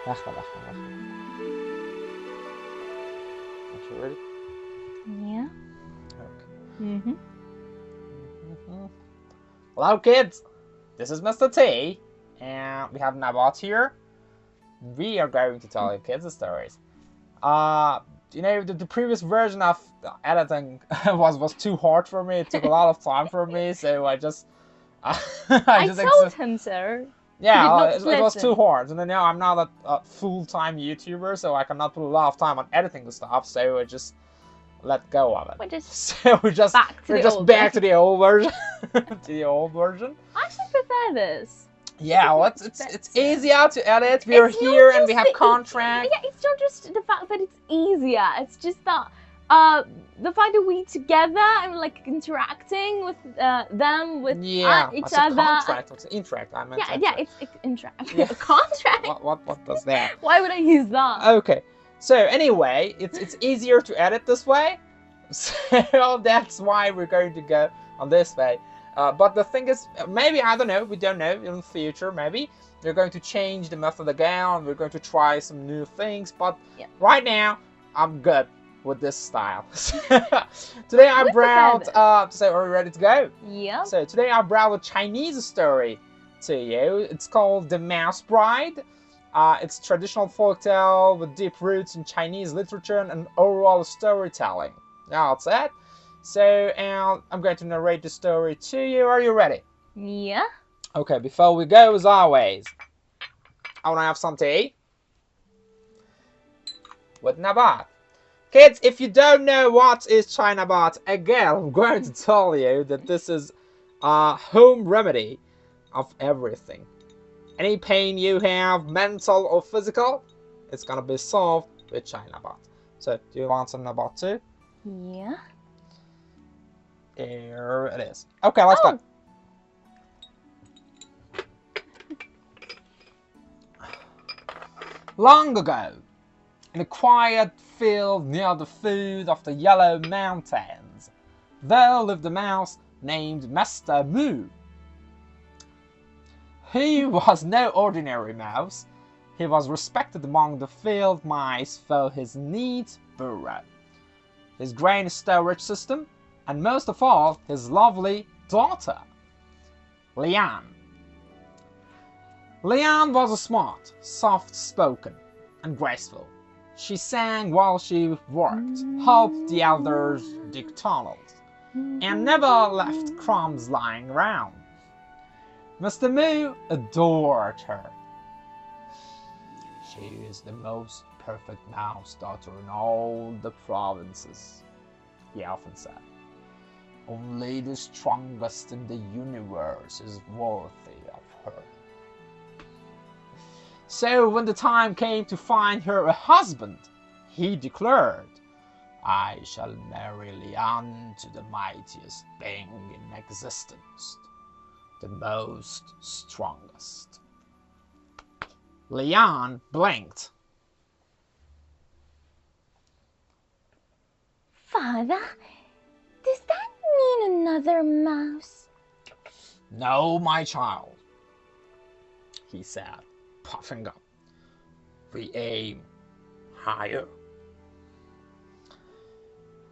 Wacht. Are you ready? Yeah. Okay. Hello, kids. This is Mr. T, and we have Nabaat here. We are going to tell you kids stories. You know, the previous version of editing was too hard for me. It took a lot of time for me, so I just I told him, sir. Yeah, it was too hard. And then now I'm not a full-time YouTuber, so I cannot put a lot of time on editing the stuff. So I just let go of it. We're just back to the old version. To the old version. I actually prefer this. Yeah, well, it's easier to edit. We are here and we have contract. Yeah, it's not just the fact that it's easier. It's just that the fact that we together and like interacting with them, with each other. Contract. What's interact? I meant it's interact. Yeah. Contract. What does that? Why would I use that? Okay. So anyway, it's easier to edit this way. So that's why we're going to go on this way. But the thing is, maybe, I don't know, we don't know, in the future, maybe, we're going to change the method again, we're going to try some new things, but right now, I'm good with this style. Today I brought, so are you ready to go? Yeah. So today I brought a Chinese story to you. It's called The Mouse Bride. It's a traditional folktale with deep roots in Chinese literature and oral storytelling. Now that's it. So, I'm going to narrate the story to you. Are you ready? Yeah. Okay, before we go, as always, I want to have some tea with Nabaat. Kids, if you don't know what is Chai Nabaat, again, I'm going to tell you that this is a home remedy of everything. Any pain you have, mental or physical, it's going to be solved with Chai Nabaat. So, do you want some Nabaat too? Yeah. Here it is. Okay, let's go. Long ago, in a quiet field near the foot of the Yellow Mountains, there lived a mouse named Master Moo. He was no ordinary mouse. He was respected among the field mice for his neat burrow, his grain storage system, and most of all, his lovely daughter, Lian. Lian was smart, soft-spoken, and graceful. She sang while she worked, helped the elders dig tunnels, and never left crumbs lying around. Mr. Moo adored her. She is the most perfect mouse daughter in all the provinces, he often said. Only the strongest in the universe is worthy of her. So when the time came to find her a husband, he declared, I shall marry Lian to the mightiest being in existence, the most strongest. Lian blinked. Father, does that mean another mouse? No, my child, he said, puffing up. We aim higher.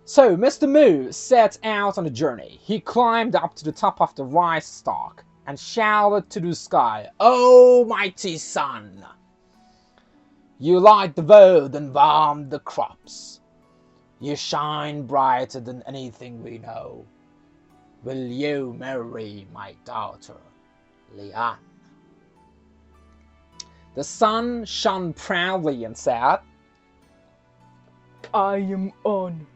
So Mr. Moo set out on a journey. He climbed up to the top of the rice stalk and shouted to the sky, "Oh, mighty sun! You light the world and warm the crops. You shine brighter than anything we know. Will you marry my daughter, Lian?" The sun shone proudly and said, I am honored,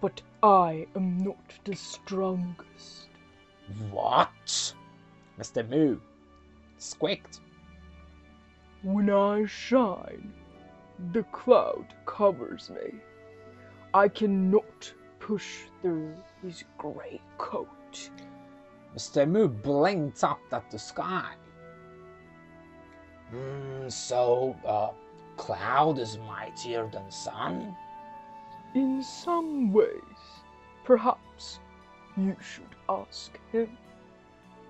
but I am not the strongest. What? Mr. Moo squeaked. When I shine, the cloud covers me. I cannot push through his grey coat. Mr. Moo blinked up at the sky. So, cloud is mightier than sun? In some ways, perhaps you should ask him.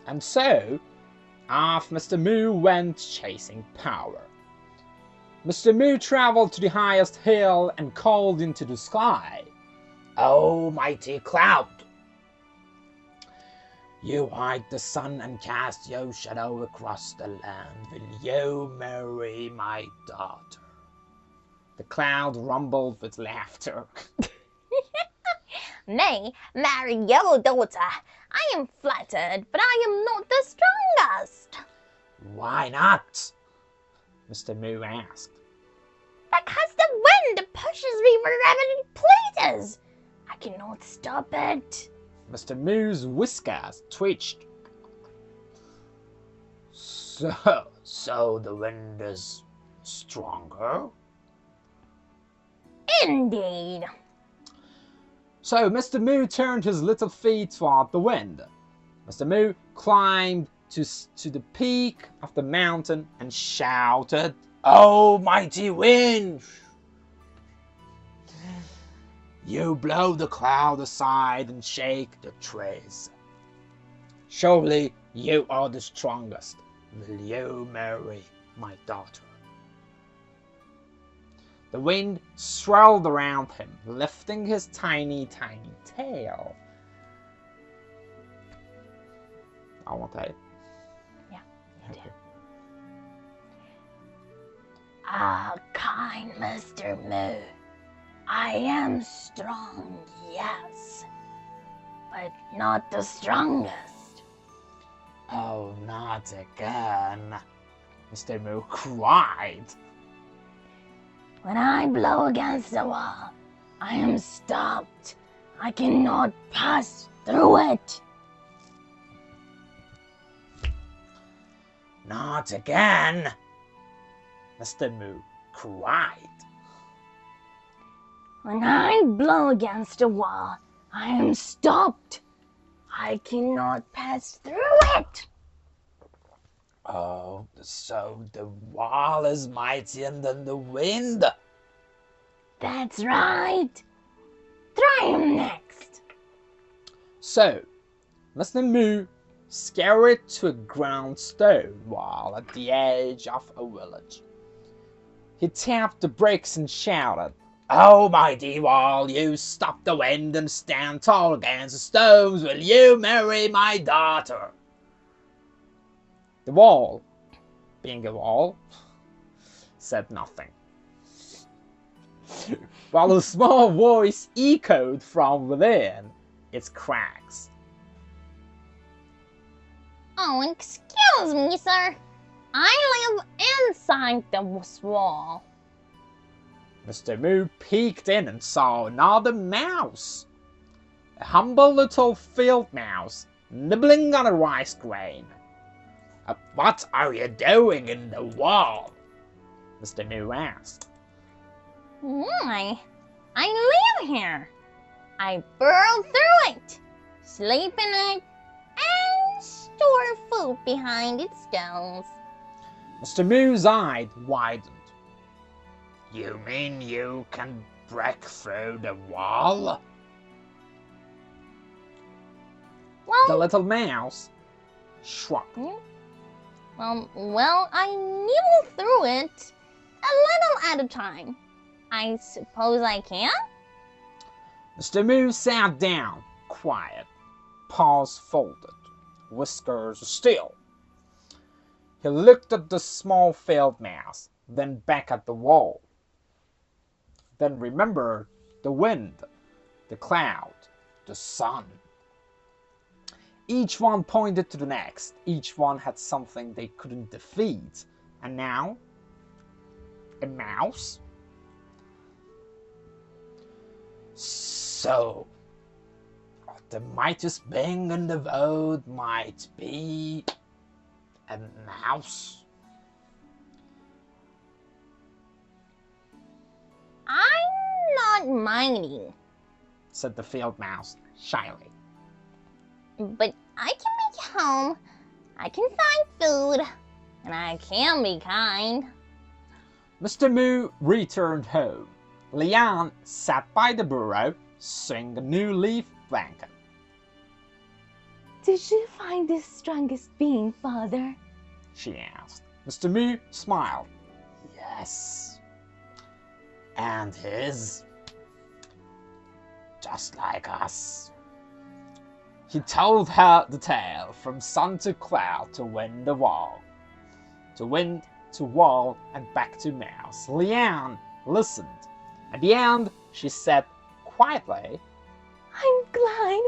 And so, off Mr. Moo went chasing power. Mr. Moo traveled to the highest hill and called into the sky. "Oh, mighty cloud! You hide the sun and cast your shadow across the land. Will you marry my daughter?" The cloud rumbled with laughter. "Nay, marry your daughter. I am flattered, but I am not the strongest." "Why not?" Mr. Moo asked. "Because the wind pushes me wherever it pleases. I cannot stop it." Mr. Moo's whiskers twitched. So the wind is stronger?" "Indeed." So Mr. Moo turned his little feet toward the wind. Mr. Moo climbed to the peak of the mountain and shouted, "Oh, mighty wind! You blow the cloud aside and shake the trees. Surely you are the strongest. Will you marry my daughter?" The wind swirled around him, lifting his tiny, tiny tail. I want that. Yeah, you do. "Ah, kind Mr. Moo, I am strong, yes, but not the strongest." "Oh, not again," Mr. Moo cried. "When I blow against the wall, I am stopped. I cannot pass through it." "Not again," Mr. Moo cried. "When I blow against a wall, I am stopped. I cannot pass through it." "Oh, so the wall is mightier than the wind." "That's right. Try him next." So, Mr. Moo scurried to a ground stone wall at the edge of a village. He tapped the bricks and shouted, "Oh, mighty wall, you stop the wind and stand tall against the stones. Will you marry my daughter?" The wall, being a wall, said nothing, while a small voice echoed from within its cracks. "Oh, excuse me, sir. I live inside the wall." Mr. Moo peeked in and saw another mouse, a humble little field mouse, nibbling on a rice grain. "What are you doing in the wall?" Mr. Moo asked. "Why, I live here. I burrow through it, sleep in it, and store food behind its stones." Mr. Moo's eyes widened. "You mean you can break through the wall?" The little mouse shrugged. Well, I nibble through it a little at a time. I suppose I can?" Mr. Moo sat down, quiet, paws folded, whiskers still. He looked at the small field mouse, then back at the wall. Then remembered the wind, the cloud, the sun. Each one pointed to the next. Each one had something they couldn't defeat. And now, a mouse? So, the mightiest being in the world might be a mouse? "I'm not mighty, Said the field mouse shyly. but I can make home. I can find food, and I can be kind." Mr. Moo returned home. Lian sat by the burrow, sewing a new leaf blanket. "Did you find the strongest being, Father?" She asked. Mr. Moo smiled. Yes. And he's just like us. He told her the tale from sun to cloud to wind to wall. To wind, to wall, and back to mouse. Lian listened. At the end, she said quietly, I'm glad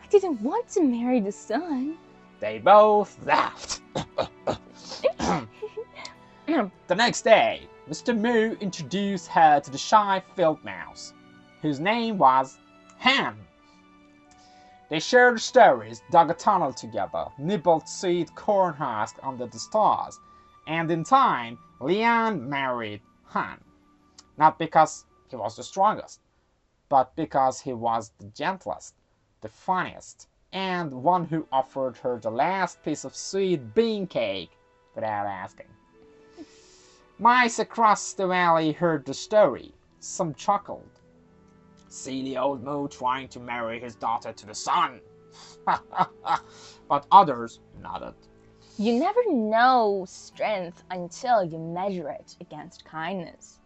I didn't want to marry the sun. They both laughed. The next day, Mr. Moo introduced her to the shy field mouse, whose name was Han. They shared stories, dug a tunnel together, nibbled sweet corn husks under the stars, and in time, Lian married Han. Not because he was the strongest, but because he was the gentlest, the funniest, and one who offered her the last piece of sweet bean cake without asking. Mice across the valley heard the story. Some chuckled. Silly old Moo trying to marry his daughter to the sun. But others nodded. You never know strength until you measure it against kindness.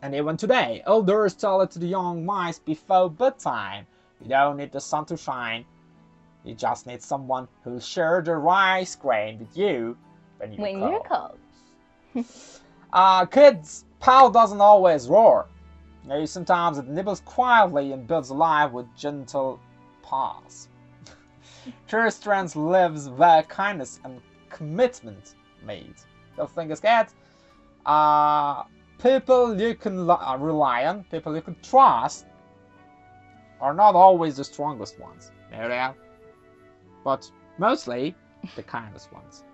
And even today, elders tell it to the young mice before bedtime. You don't need the sun to shine. You just need someone who'll share the rice grain with you when you're cold. Kids, Pal doesn't always roar. Sometimes it nibbles quietly and builds a life with gentle paws. True strength lives where kindness and commitment meet. The thing is that people you can rely on, people you can trust, are not always the strongest ones. Know that? But mostly the kindest ones.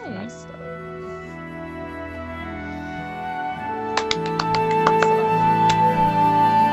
Nice story.